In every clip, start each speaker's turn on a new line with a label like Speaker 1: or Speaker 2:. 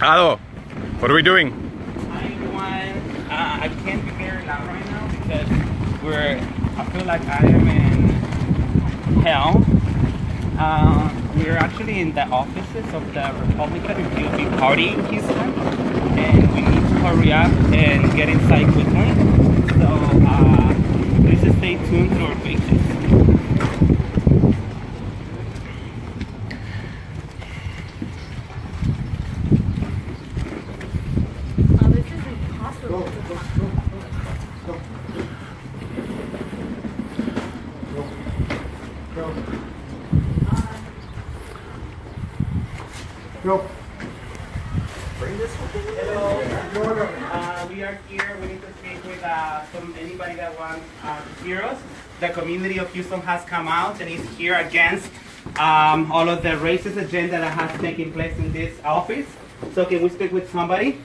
Speaker 1: Hello. What are we doing?
Speaker 2: Hi everyone. I can't be very loud right now because I feel like I am in hell. We're actually in the offices of the Republican GOP party in Houston, and we need to hurry up and get inside quickly. So please just stay tuned to our pages.
Speaker 3: Go.
Speaker 2: Hello. We are here. We need to speak with anybody that wants to hear us. The community of Houston has come out and is here against all of the racist agenda that has taken place in this office. So can we speak with somebody?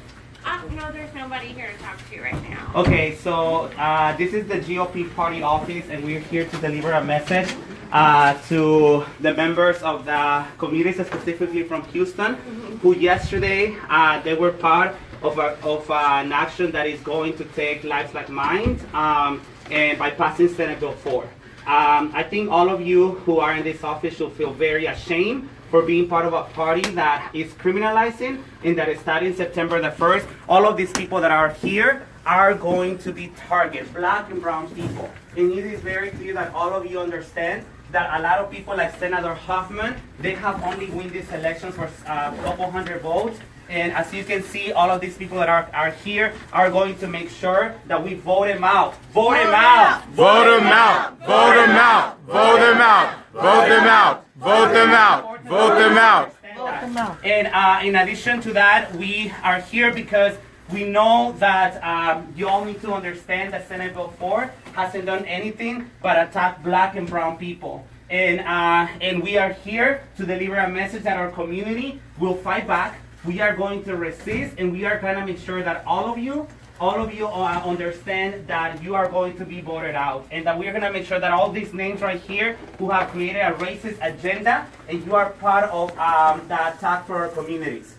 Speaker 4: No, there's nobody here to talk to right now.
Speaker 2: Okay, so this is the GOP party office, and we're here to deliver a message to the members of the communities, specifically from Houston, who yesterday they were part of an action that is going to take lives like mine, and by passing Senate Bill 4. I think all of you who are in this office should feel very ashamed for being part of a party that is criminalizing, and that is starting September the 1st. All of these people that are here are going to be targeted, black and brown people. And it is very clear that all of you understand that a lot of people like Senator Hoffman, they have only won these elections for a couple hundred votes. And as you can see, all of these people that are here are going to make sure that we vote him out. Vote him out!
Speaker 1: Vote him out! Vote him out! Vote them out! Vote them out! Vote them out! Vote them out!
Speaker 2: And in addition to that, we are here because we know that you all need to understand that Senate Bill 4 hasn't done anything but attack black and brown people. And we are here to deliver a message that our community will fight back. We are going to resist, and we are going to make sure that all of you understand that you are going to be voted out, and that we're going to make sure that all these names right here who have created a racist agenda, and you are part of the attack for our communities.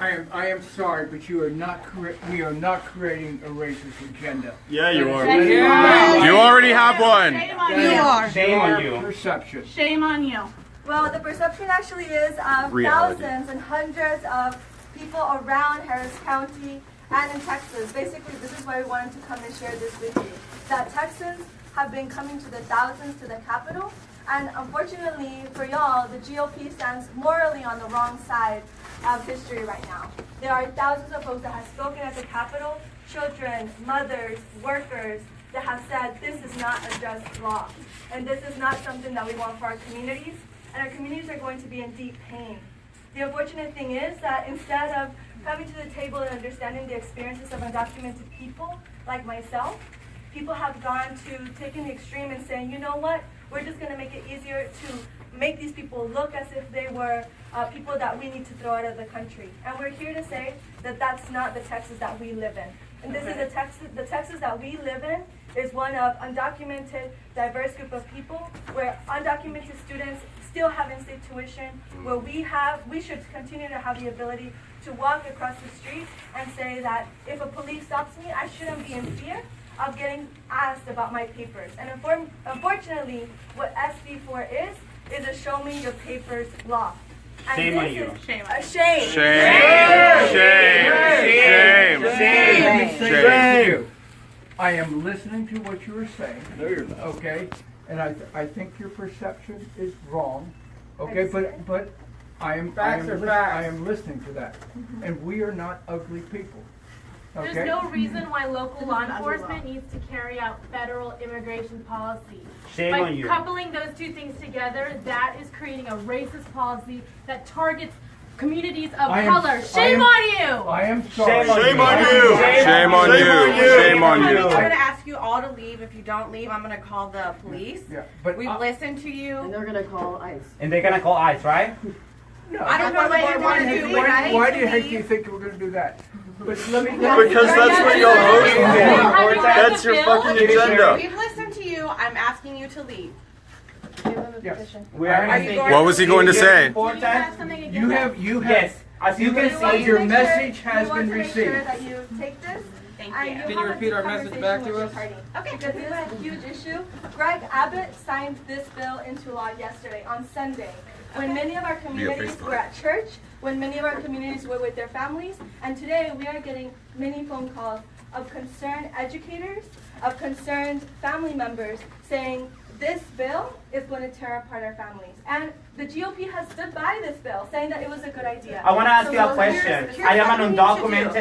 Speaker 3: I am sorry, but you are not we are not creating a racist agenda.
Speaker 1: Yeah, you are.
Speaker 3: Yeah.
Speaker 1: You already have one.
Speaker 4: Shame on you.
Speaker 2: Shame on you.
Speaker 3: Perception.
Speaker 4: Shame on you.
Speaker 5: Well, the perception actually is of
Speaker 1: Reality.
Speaker 5: thousands and hundreds of people around Harris County and in Texas. Basically, this is why we wanted to come and share this with you. That Texans have been coming to the thousands to the Capitol, and unfortunately for y'all, the GOP stands morally on the wrong side of history right now. There are thousands of folks that have spoken at the Capitol, children, mothers, workers, that have said this is not a just law, and this is not something that we want for our communities, and our communities are going to be in deep pain. The unfortunate thing is that instead of coming to the table and understanding the experiences of undocumented people like myself, people have gone to taking the extreme and saying, you know what, we're just going to make it easier to make these people look as if they were people that we need to throw out of the country. And we're here to say that that's not the Texas that we live in. And this is the Texas that we live in is one of undocumented, diverse group of people, where undocumented students still have in-state tuition, where we should continue to have the ability to walk across the street and say that if a police stops me, I shouldn't be in fear of getting asked about my papers. And unfortunately, what SB4 is a show me your papers law. And
Speaker 2: Shame on
Speaker 5: this
Speaker 2: you.
Speaker 5: is
Speaker 4: Shame.
Speaker 5: a shame.
Speaker 1: Shame.
Speaker 3: Shame. I am listening to what you are saying. No, you're not. Okay, and I think your perception is wrong. Okay, but I am listening to that, and we are not ugly people. Okay?
Speaker 6: There's no reason why local law enforcement needs to carry out federal immigration policy.
Speaker 2: Shame
Speaker 6: By
Speaker 2: on you.
Speaker 6: coupling those two things together, that is creating a racist policy that targets communities of color. Shame on you!
Speaker 3: I am sorry.
Speaker 1: Shame on you. Shame on you. Shame on
Speaker 7: I'm
Speaker 1: you.
Speaker 7: going to ask you all to leave. If you don't leave, I'm going to call the police.
Speaker 3: Yeah, but
Speaker 7: We've listened to
Speaker 8: And
Speaker 7: you.
Speaker 8: they're gonna call ICE.
Speaker 2: And they're going to call ICE, right?
Speaker 3: no.
Speaker 7: I don't know what you want to do.
Speaker 3: Why do you think we're going to do that? But let me.
Speaker 1: Because that's what y'all voting for. That's your fucking agenda.
Speaker 7: We've listened to you. I'm asking you to leave.
Speaker 3: Yes.
Speaker 2: We are
Speaker 7: Are you going
Speaker 1: What was he going to say?
Speaker 6: Do you have something against
Speaker 3: You have.
Speaker 2: Yes. As you can see,
Speaker 3: Your message has been
Speaker 5: We want to make
Speaker 3: received.
Speaker 5: sure that you take this.
Speaker 4: Thank
Speaker 5: And
Speaker 4: you.
Speaker 5: you
Speaker 8: Can you
Speaker 5: have a
Speaker 8: repeat our message
Speaker 5: conversation
Speaker 8: back to
Speaker 5: with your
Speaker 8: us?
Speaker 5: party.
Speaker 4: Okay.
Speaker 5: Because this is a huge issue. Greg Abbott signed this bill into law yesterday, on Sunday, when many of our communities were at church, when many of our communities were with their families, and today we are getting many phone calls of concerned educators, of concerned family members saying this bill is going to tear apart our families. And the GOP has stood by this bill, saying that it was a good idea.
Speaker 2: I want to ask you a
Speaker 5: So
Speaker 2: question.
Speaker 5: here's
Speaker 2: I am
Speaker 5: what
Speaker 2: an
Speaker 5: we need to do.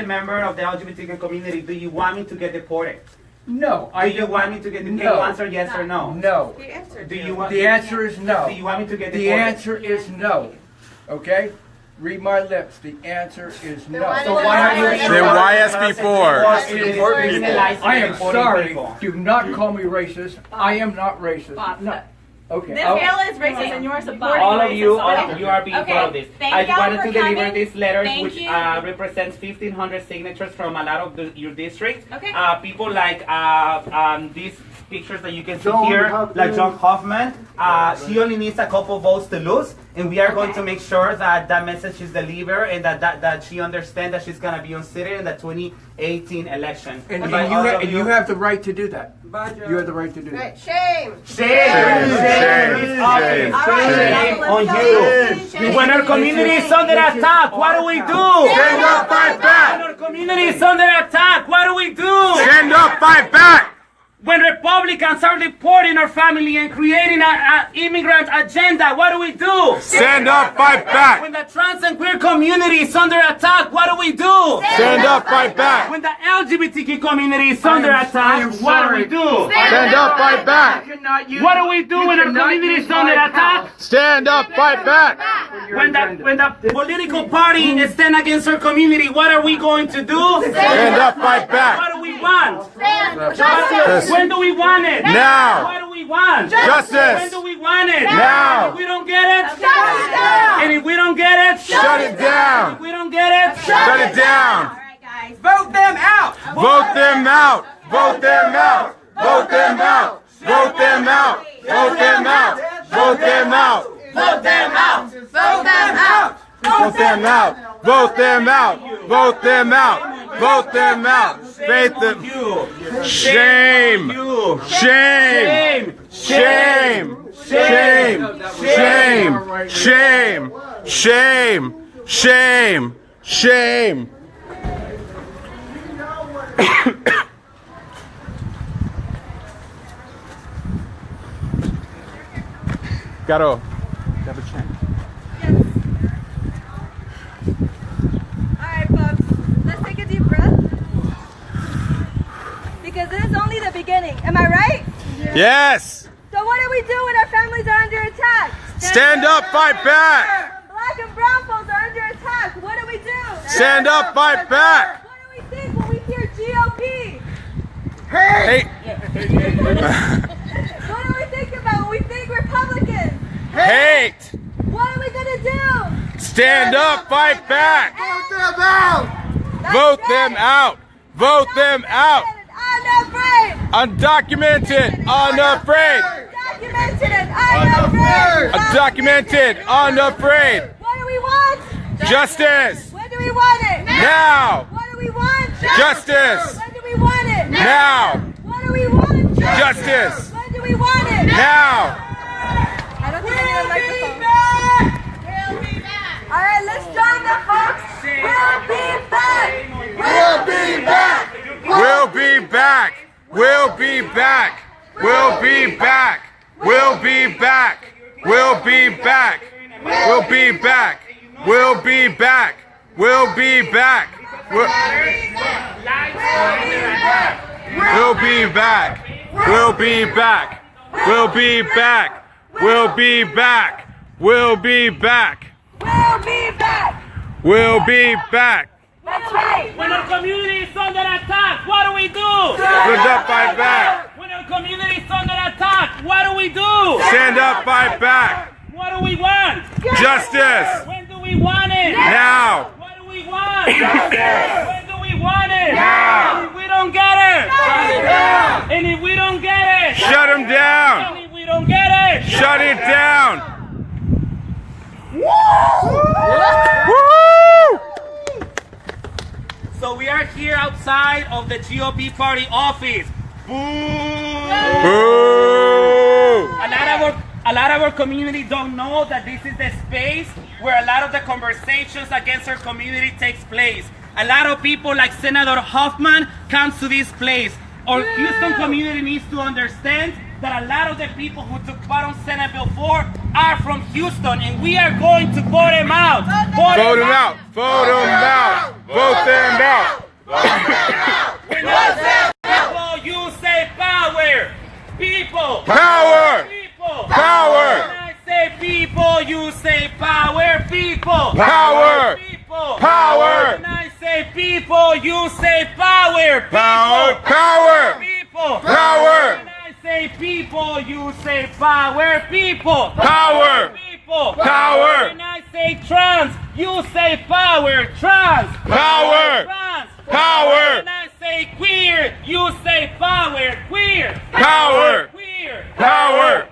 Speaker 2: undocumented member of the LGBTQ community. Do you want me to get deported?
Speaker 3: No,
Speaker 2: Do you want me to get? Can you
Speaker 3: No.
Speaker 2: answer yes or no?
Speaker 3: No.
Speaker 7: He answered
Speaker 2: Do
Speaker 7: you.
Speaker 2: you want?
Speaker 3: The answer is no.
Speaker 2: Do you want me to get
Speaker 3: The
Speaker 2: deported?
Speaker 3: answer is no. Okay? Read my lips. The answer is no.
Speaker 7: why
Speaker 2: So why are you?
Speaker 1: Then why SB4?
Speaker 3: I am sorry. Do not call me racist. I am not racist. No. Okay.
Speaker 4: This
Speaker 3: I'll-
Speaker 4: bill is racist and you are supporting
Speaker 2: All of you,
Speaker 4: racist.
Speaker 2: all of you are being
Speaker 4: Okay.
Speaker 2: part of this.
Speaker 4: Thank
Speaker 2: I
Speaker 4: y'all
Speaker 2: wanted
Speaker 4: for
Speaker 2: to deliver
Speaker 4: coming.
Speaker 2: these letters,
Speaker 4: Thank
Speaker 2: which
Speaker 4: you.
Speaker 2: represents 1,500 signatures from a lot of your districts.
Speaker 4: Okay.
Speaker 2: People like these pictures that you can see here, like John Hoffman. She only needs a couple votes to lose, and we are going to make sure that that message is delivered and that she understands that she's going to be considered in the 2018 election.
Speaker 3: And
Speaker 2: by all of
Speaker 3: you have the right to do that.
Speaker 8: Bye, Joe.
Speaker 3: You have the right to do that.
Speaker 7: Right, shame.
Speaker 2: Shame on you. When our community is under attack, what do we do?
Speaker 1: Stand up, fight
Speaker 2: When
Speaker 1: back!
Speaker 2: our community is under attack, what do we do?
Speaker 1: Stand up, fight back!
Speaker 2: When Republicans are deporting our family and creating an immigrant agenda, what do we do?
Speaker 1: Stand up, fight back!
Speaker 2: When the trans and queer community is under attack, what do we do?
Speaker 1: Stand up, fight back!
Speaker 2: When the LGBTQ community is under attack, what do we do?
Speaker 1: Stand up, fight back!
Speaker 2: What do we do when our community is under attack?
Speaker 1: Stand up, fight back!
Speaker 2: When the political party stand against our community, what are we going to do?
Speaker 1: Stand up, fight back!
Speaker 2: What do we want?
Speaker 1: Justice!
Speaker 2: When do we want it?
Speaker 1: Now!
Speaker 2: What do we want?
Speaker 1: Justice!
Speaker 2: When do we want it?
Speaker 1: Now!
Speaker 2: If we don't get it,
Speaker 5: Shut it down!
Speaker 2: and if we don't get it,
Speaker 1: Shut it
Speaker 2: if
Speaker 1: down!
Speaker 2: we don't get it,
Speaker 1: Shut it down!
Speaker 4: Alright guys.
Speaker 8: Vote them out!
Speaker 1: Vote them out! Vote them out! Vote them out! Vote them out! Vote them out! Vote them out!
Speaker 7: Vote them out. Vote them out.
Speaker 1: Vote them out! Vote them out! Vote them out! Vote them out! Faith them! Shame!
Speaker 2: you.
Speaker 1: Shame! Shame! Shame! Shame! Shame! Shame! Shame! Shame! Caro.
Speaker 5: Alright, folks, let's take a deep breath. Because this is only the beginning. Am I right?
Speaker 1: Yes!
Speaker 5: So what do we do when our families are under attack?
Speaker 1: Stand up, fight back!
Speaker 5: When black and brown folks are under attack, what do we do?
Speaker 1: Stand up, fight back!
Speaker 5: What do we think when we hear GOP?
Speaker 1: Hey!
Speaker 5: What do we think about when we think Republicans?
Speaker 1: Hate!
Speaker 5: What are we gonna do?
Speaker 1: Stand up, fight back!
Speaker 5: That's
Speaker 1: Vote
Speaker 5: right.
Speaker 1: them out! Vote them out!
Speaker 5: Unafraid!
Speaker 1: Undocumented, unafraid!
Speaker 5: Documented and unafraid!
Speaker 1: Undocumented, unafraid!
Speaker 5: What do we want?
Speaker 1: Justice!
Speaker 5: When do we want it?
Speaker 1: Now!
Speaker 5: What do we want?
Speaker 1: Justice!
Speaker 5: When do we want it?
Speaker 1: Now!
Speaker 5: What do we want?
Speaker 1: Justice!
Speaker 5: When do we want it?
Speaker 1: Now!
Speaker 5: I don't think I need a microphone. All right, let's join the folks. We'll be back.
Speaker 1: We'll be back! We'll be back! We'll be back! We'll be back! We'll be back! We'll be back! We'll be back! We'll be back! We'll be back! We'll be back! We'll be back! We'll be back! We'll be back! We'll be back!
Speaker 5: We'll be back.
Speaker 1: We'll be back!
Speaker 5: That's right.
Speaker 2: When our community is under attack, what do we do?
Speaker 1: Stand up, fight back!
Speaker 2: When our community is under attack, what do we do?
Speaker 1: Stand up, fight back!
Speaker 2: What do we want?
Speaker 1: Justice!
Speaker 2: When do we want it?
Speaker 1: Now!
Speaker 2: What do we want? When do we want it?
Speaker 1: Now!
Speaker 2: And if we don't get it?
Speaker 1: Shut it down!
Speaker 2: And if we don't get it?
Speaker 1: Shut them down!
Speaker 2: And if we don't get it?
Speaker 1: Shut it down! Woo!
Speaker 2: So we are here outside of the GOP party office. Boo!
Speaker 1: Boo!
Speaker 2: A lot of our community don't know that this is the space where a lot of the conversations against our community takes place. A lot of people like Senator Hoffman comes to this place. Our Houston community needs to understand that a lot of the people who took part on Senate Bill 4 are from Houston, and we are going to vote them out.
Speaker 1: Vote them out. Vote them out. Vote them out.
Speaker 2: When I say people, you say power. People.
Speaker 1: Power.
Speaker 2: People.
Speaker 1: Power.
Speaker 2: When I say people, you say power. People.
Speaker 1: Power.
Speaker 2: People.
Speaker 1: Power.
Speaker 2: When I say people, you say power.
Speaker 1: Power. Power.
Speaker 2: People.
Speaker 1: Power.
Speaker 2: When I say people, you say power. People.
Speaker 1: Power.
Speaker 2: People.
Speaker 1: Power.
Speaker 2: When I say trans, you say power. Trans.
Speaker 1: Power.
Speaker 2: Trans.
Speaker 1: Power.
Speaker 2: When I say queer, you say power. Queer.
Speaker 1: Power.
Speaker 2: Queer.
Speaker 1: Power.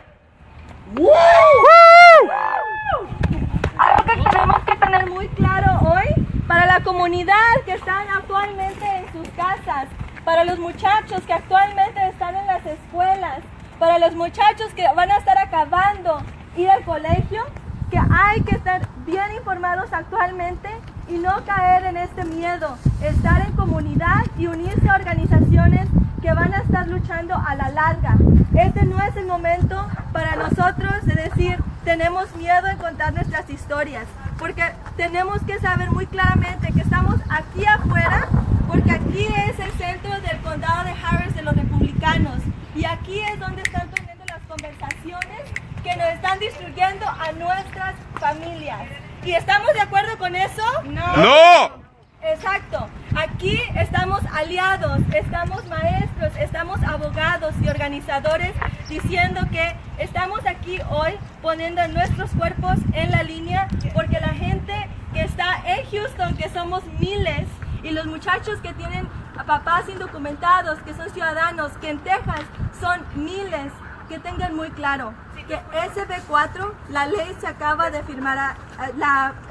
Speaker 5: Algo que tenemos que tener muy claro hoy para la comunidad que están actualmente en sus casas, para los muchachos que actualmente están en las escuelas, para los muchachos que van a estar acabando ir al colegio, que hay que estar bien informados actualmente y no caer en este miedo, estar en comunidad y unirse a organizaciones que van a estar luchando a la larga. Este no es el momento para nosotros de decir tenemos miedo en contar nuestras historias, porque tenemos que saber muy claramente que estamos aquí afuera, porque aquí es el centro del condado de Harris de los republicanos y aquí es donde están teniendo las conversaciones que nos están destruyendo a nuestras familias. ¿Y estamos de acuerdo con eso?
Speaker 1: No.
Speaker 5: Exacto. Aquí estamos aliados, estamos maestros, estamos abogados y organizadores diciendo que estamos aquí hoy poniendo nuestros cuerpos en la línea porque la gente que está en Houston, que somos miles, y los muchachos que tienen papás indocumentados, que son ciudadanos, que en Texas son miles, que tengan muy claro que SB4, la ley se acaba de firmar,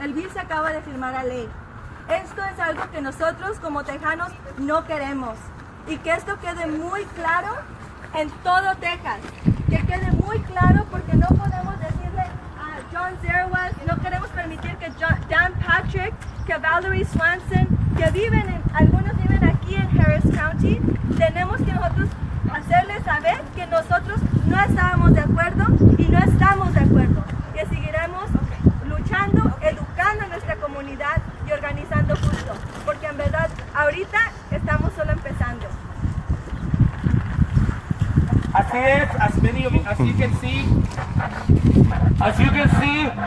Speaker 5: el bill se acaba de firmar a ley. Esto es algo que nosotros como tejanos no queremos y que esto quede muy claro en todo Texas, que quede muy claro porque no podemos decirle a John Zerwas, no queremos permitir que Dan Patrick, que Valerie Swanson, que algunos viven aquí en Harris County, tenemos que nosotros hacerles saber que nosotros no estábamos de acuerdo y no estamos de acuerdo, que seguiremos luchando, educando a nuestra comunidad y organizando justo, porque en verdad ahorita estamos solo empezando.
Speaker 2: Así es, as you can see,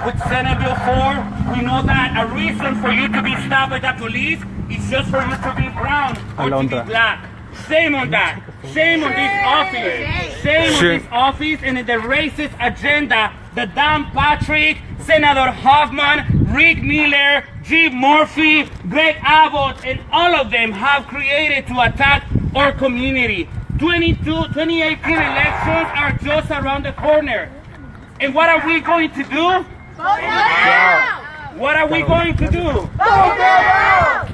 Speaker 2: with Senate Bill 4, we know that a reason for you to be stopped by the police is just for you to be brown or to be black. Shame on that. Shame on this office. Shame on this office and the racist agenda that Dan Patrick, Senator Hoffman, Rick Miller, Jim Murphy, Greg Abbott, and all of them have created to attack our community. 2018 elections are just around the corner. And what are we going to do?
Speaker 6: Vote them out!
Speaker 2: What are we going to do?
Speaker 6: Vote them out!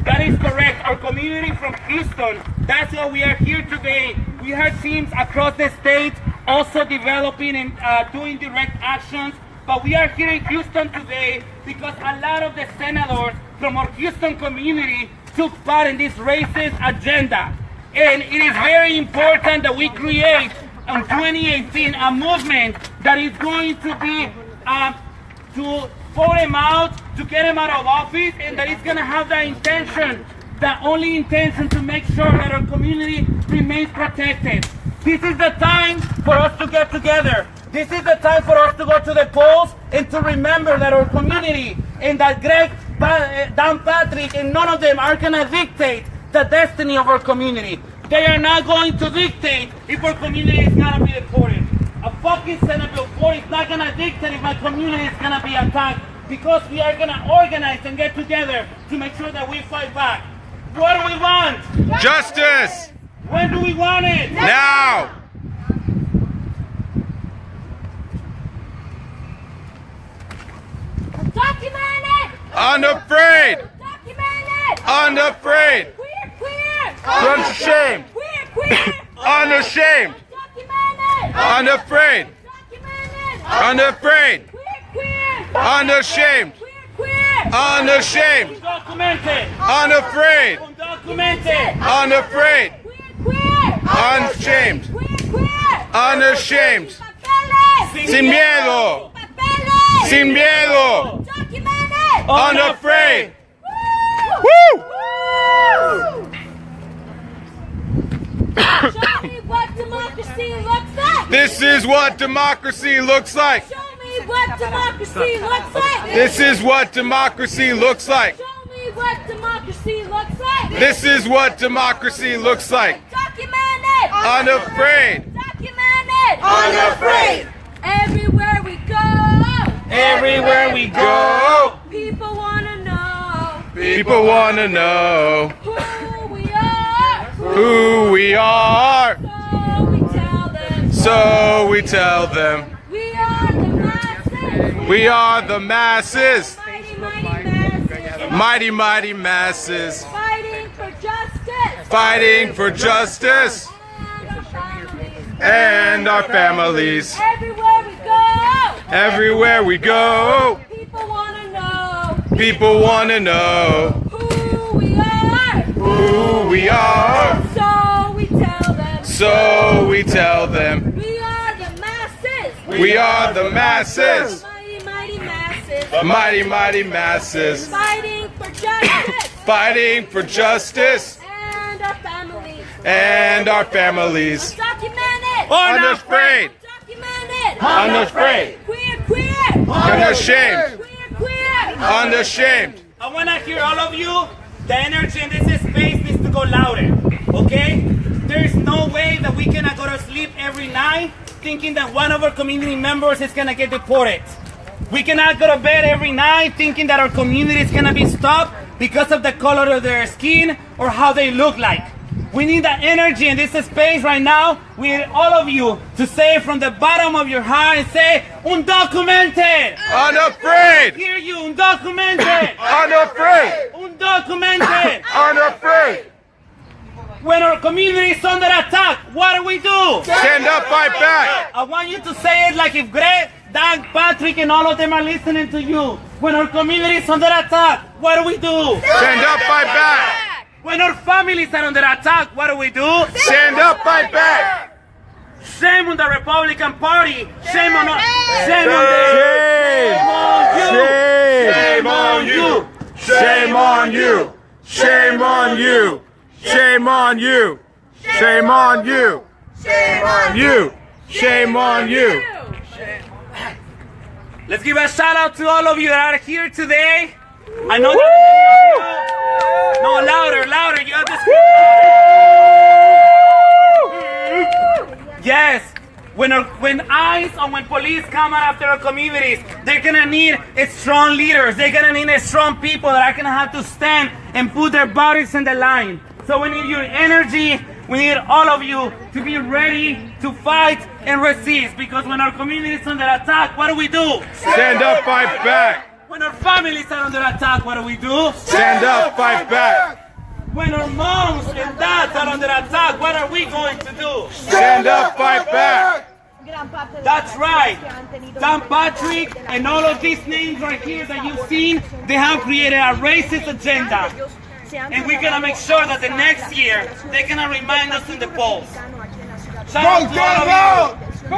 Speaker 2: That is correct. Our community from Houston, that's why we are here today. We have teams across the state also developing and doing direct actions. But we are here in Houston today because a lot of the senators from our Houston community took part in this racist agenda. And it is very important that we create in 2018 a movement that is going to be to vote him out, to get him out of office, and that is going to have the intention, the only intention to make sure that our community remains protected. This is the time for us to get together. This is the time for us to go to the polls and to remember that our community and that Dan Patrick and none of them are going to dictate the destiny of our community. They are not going to dictate if our community is going to be deported. A fucking Senate Bill 4 is not going to dictate if my community is going to be attacked because we are going to organize and get together to make sure that we fight back. What do we want?
Speaker 1: Justice.
Speaker 2: When do we want it?
Speaker 1: Now.
Speaker 6: Document it!
Speaker 1: Unafraid.
Speaker 6: Document it!
Speaker 1: Unafraid. Unashamed. Unashamed. Unafraid. Unafraid. Unashamed. Unashamed. Unafraid. Unafraid. Unshamed. Unashamed. Sin miedo. Sin miedo. Unafraid. Woo!
Speaker 6: Show me what democracy looks like.
Speaker 1: This is what democracy looks like.
Speaker 6: Show me what democracy looks like.
Speaker 1: This is what democracy looks like.
Speaker 6: Show me what democracy looks like.
Speaker 1: This is what democracy looks like.
Speaker 6: Document it.
Speaker 1: Unafraid.
Speaker 6: Document it.
Speaker 1: Unafraid.
Speaker 6: Everywhere we go.
Speaker 2: Everywhere we go.
Speaker 6: People wanna know
Speaker 1: People want to know
Speaker 6: who we are.
Speaker 1: who we are.
Speaker 6: So we tell them.
Speaker 1: So we tell them
Speaker 6: We are the masses.
Speaker 1: we are the masses.
Speaker 6: Mighty, mighty masses.
Speaker 1: Mighty, mighty masses.
Speaker 6: Fighting for justice.
Speaker 1: Fighting for justice
Speaker 6: And our families.
Speaker 1: and our families.
Speaker 6: Everywhere we go.
Speaker 1: Everywhere we go,
Speaker 6: People wanna know
Speaker 1: people want to know
Speaker 6: who we are.
Speaker 1: who we are.
Speaker 6: So we tell them.
Speaker 1: So we tell them
Speaker 6: We are the masses.
Speaker 1: we are the masses.
Speaker 6: Mighty, mighty masses.
Speaker 1: Mighty, mighty masses.
Speaker 6: Fighting for justice.
Speaker 1: Fighting for justice
Speaker 6: And our families.
Speaker 1: and our families.
Speaker 6: Document it.
Speaker 1: Unafraid.
Speaker 6: Document it.
Speaker 1: Unafraid.
Speaker 6: Queer.
Speaker 1: Unashamed.
Speaker 6: Queer.
Speaker 1: Unashamed.
Speaker 2: I want to hear all of you. The energy in this space needs to go louder, okay? There's no way that we cannot go to sleep every night thinking that one of our community members is going to get deported. We cannot go to bed every night thinking that our community is going to be stopped because of the color of their skin or how they look like. We need that energy in this space right now. We need all of you to say from the bottom of your heart and say, undocumented.
Speaker 1: Unafraid.
Speaker 2: Hear you, undocumented.
Speaker 1: Unafraid.
Speaker 2: Undocumented.
Speaker 1: Unafraid.
Speaker 2: When our community is under attack, what do we do?
Speaker 1: Stand up, fight back.
Speaker 2: I want you to say it like if Greg, Doug, Patrick, and all of them are listening to you. When our community is under attack, what do we do?
Speaker 1: Stand up, fight back.
Speaker 2: When our families are under attack, what do we do?
Speaker 1: Stand up, fight back.
Speaker 2: Shame on the Republican Party. Shame on
Speaker 1: Shame.
Speaker 2: Shame on you.
Speaker 1: Shame on you. Shame on you. Shame on you. Shame on you. Shame on you. Shame on you.
Speaker 2: Let's give a shout out to all of you that are here today. I know that. No, louder. You have to speak. Yes. When ICE or when police come out after our communities, they're gonna need strong leaders. They're gonna need strong people that are gonna have to stand and put their bodies in the line. So we need your energy. We need all of you to be ready to fight and resist. Because when our community is under attack, what do we do?
Speaker 1: Stand up, fight back.
Speaker 2: When our families are under attack, what do we do?
Speaker 1: Stand up, fight back.
Speaker 2: When our moms and dads are under attack, what are we going to do?
Speaker 1: Stand up, fight back.
Speaker 2: That's right. Dan Patrick and all of these names right here that you've seen, they have created a racist agenda. And we're going to make sure that the next year, they're going to remind us in the polls. Shout out to all of you.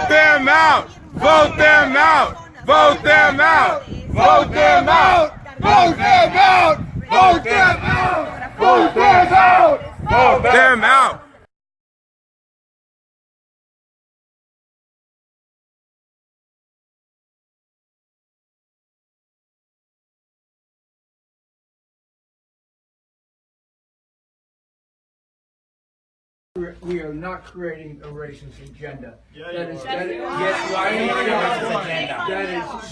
Speaker 1: Vote them out. Vote them out. Vote them out. Vote them out. Vote them out. Vote them out. Vote them out. Vote them out.
Speaker 3: We are not creating a racist agenda. That is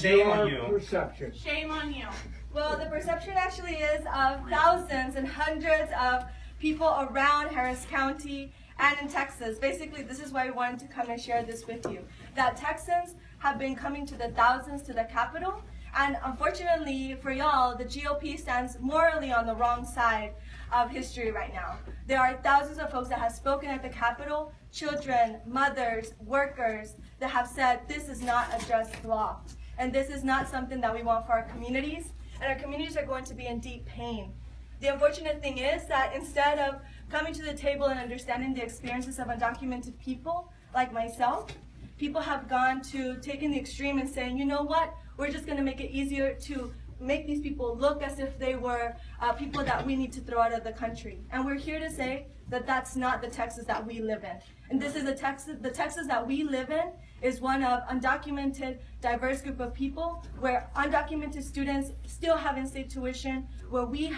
Speaker 2: Shame on
Speaker 3: your
Speaker 2: you.
Speaker 3: perception.
Speaker 4: Shame on you.
Speaker 5: Well, the perception actually is of thousands and hundreds of people around Harris County and in Texas. Basically, this is why we wanted to come and share this with you. That Texans have been coming to the thousands to the Capitol And unfortunately for y'all, the GOP stands morally on the wrong side of history right now. There are thousands of folks that have spoken at the Capitol, children, mothers, workers, that have said this is not a just law. And this is not something that we want for our communities. And our communities are going to be in deep pain. The unfortunate thing is that instead of coming to the table and understanding the experiences of undocumented people like myself, people have gone to taking the extreme and saying, you know what, we're just going to make it easier to make these people look as if they were people that we need to throw out of the country. And we're here to say that that's not the Texas that we live in. And this is the Texas that we live in is one of undocumented, diverse group of people, where undocumented students still have in-state tuition, where we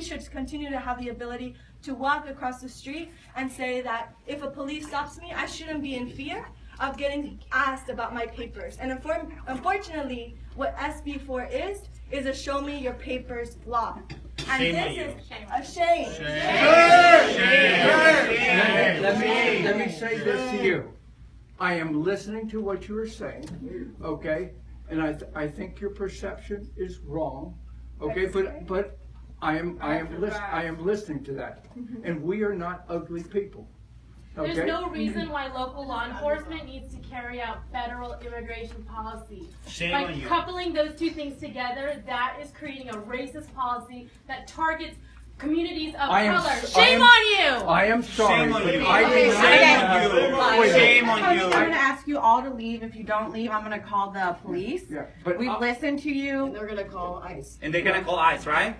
Speaker 5: should continue to have the ability to walk across the street and say that if a police stops me, I shouldn't be in fear of getting asked about my papers. And unfortunately, what SB4 is a show me your papers law. And this is a shame.
Speaker 3: Let me say this to you. I am listening to what you are saying, okay? And I think your perception is wrong, okay? But I am listening to that, and we are not ugly people. Okay?
Speaker 6: There's no reason why local law enforcement needs to carry out federal immigration policy.
Speaker 2: Shame
Speaker 6: By
Speaker 2: on you.
Speaker 6: coupling those two things together, that is creating a racist policy that targets communities of color. Shame on you!
Speaker 3: I am sorry.
Speaker 2: Shame on you.
Speaker 3: I did not-
Speaker 2: Shame on you. Shame on
Speaker 7: I'm
Speaker 2: you.
Speaker 7: going to ask you all to leave. If you don't leave, I'm going to call the police.
Speaker 3: Yeah, but
Speaker 7: We've
Speaker 3: I-
Speaker 7: listened to you.
Speaker 2: And they're gonna call ICE, right?